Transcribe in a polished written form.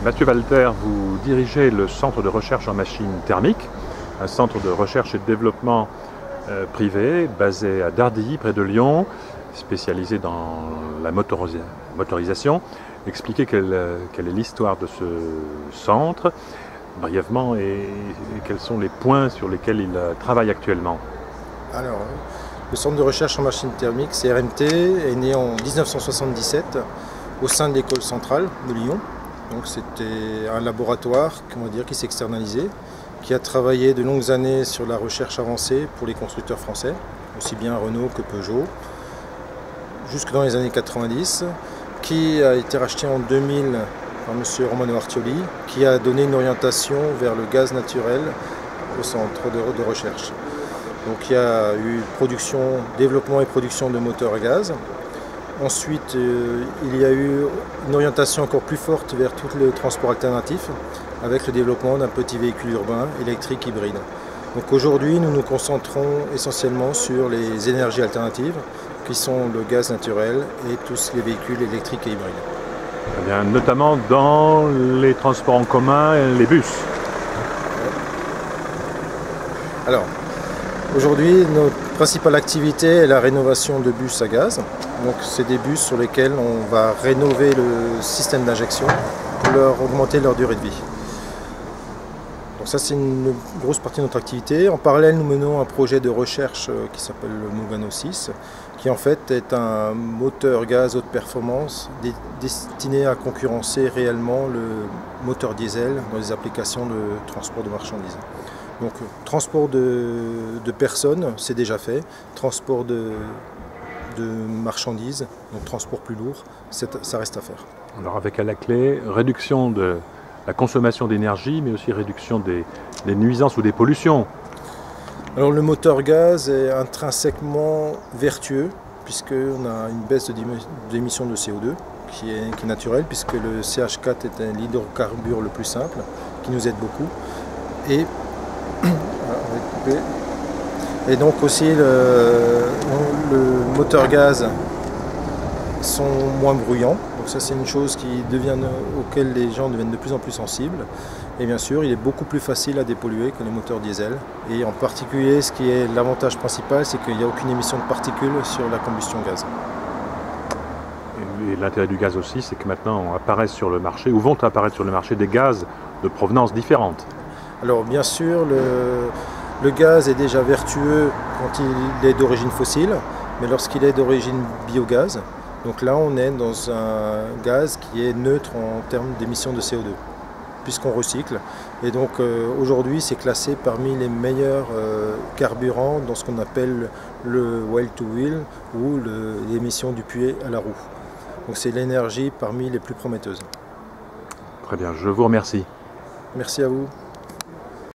Mathieu Walter, vous dirigez le centre de recherche en machines thermiques, un centre de recherche et de développement privé basé à Dardilly, près de Lyon, spécialisé dans la motorisation. Expliquez quelle est l'histoire de ce centre, brièvement, et quels sont les points sur lesquels il travaille actuellement. Alors, le centre de recherche en machines thermiques, CRMT, est né en 1977 au sein de l'école centrale de Lyon. Donc c'était un laboratoire, qui s'est externalisé, qui a travaillé de longues années sur la recherche avancée pour les constructeurs français, aussi bien Renault que Peugeot, jusque dans les années 90, qui a été racheté en 2000 par M. Romano Artioli, qui a donné une orientation vers le gaz naturel au centre de recherche. Donc il y a eu développement et production de moteurs à gaz. Ensuite, il y a eu une orientation encore plus forte vers tout le transport alternatif, avec le développement d'un petit véhicule urbain électrique hybride. Donc aujourd'hui, nous nous concentrons essentiellement sur les énergies alternatives, qui sont le gaz naturel et tous les véhicules électriques et hybrides. Eh bien, notamment dans les transports en commun et les bus. Alors, aujourd'hui, notre principale activité est la rénovation de bus à gaz. Donc, c'est des bus sur lesquels on va rénover le système d'injection pour leur augmenter leur durée de vie. Donc ça, c'est une grosse partie de notre activité. En parallèle, nous menons un projet de recherche qui s'appelle le Mugano 6, qui en fait est un moteur gaz haute performance destiné à concurrencer réellement le moteur diesel dans les applications de transport de marchandises. Donc transport de personnes, c'est déjà fait. Transport de marchandises, donc transport plus lourd, ça reste à faire. Alors avec à la clé, réduction de la consommation d'énergie, mais aussi réduction des nuisances ou des pollutions. Alors le moteur gaz est intrinsèquement vertueux, puisqu'on a une baisse d'émissions de CO2 qui est naturelle, puisque le CH4 est l'hydrocarbure le plus simple, qui nous aide beaucoup. Et donc aussi le moteur gaz sont moins bruyants. Donc ça, c'est une chose auquel les gens deviennent de plus en plus sensibles. Et bien sûr, il est beaucoup plus facile à dépolluer que les moteurs diesel. Et en particulier, ce qui est l'avantage principal, c'est qu'il n'y a aucune émission de particules sur la combustion gaz. Et l'intérêt du gaz aussi, c'est que maintenant apparaissent sur le marché, ou vont apparaître sur le marché, des gaz de provenance différente. Alors bien sûr, le gaz est déjà vertueux quand il est d'origine fossile, mais lorsqu'il est d'origine biogaz, donc là on est dans un gaz qui est neutre en termes d'émissions de CO2, puisqu'on recycle. Et donc aujourd'hui c'est classé parmi les meilleurs carburants dans ce qu'on appelle le well to wheel, ou l'émission du puits à la roue. Donc c'est l'énergie parmi les plus prometteuses. Très bien, je vous remercie. Merci à vous.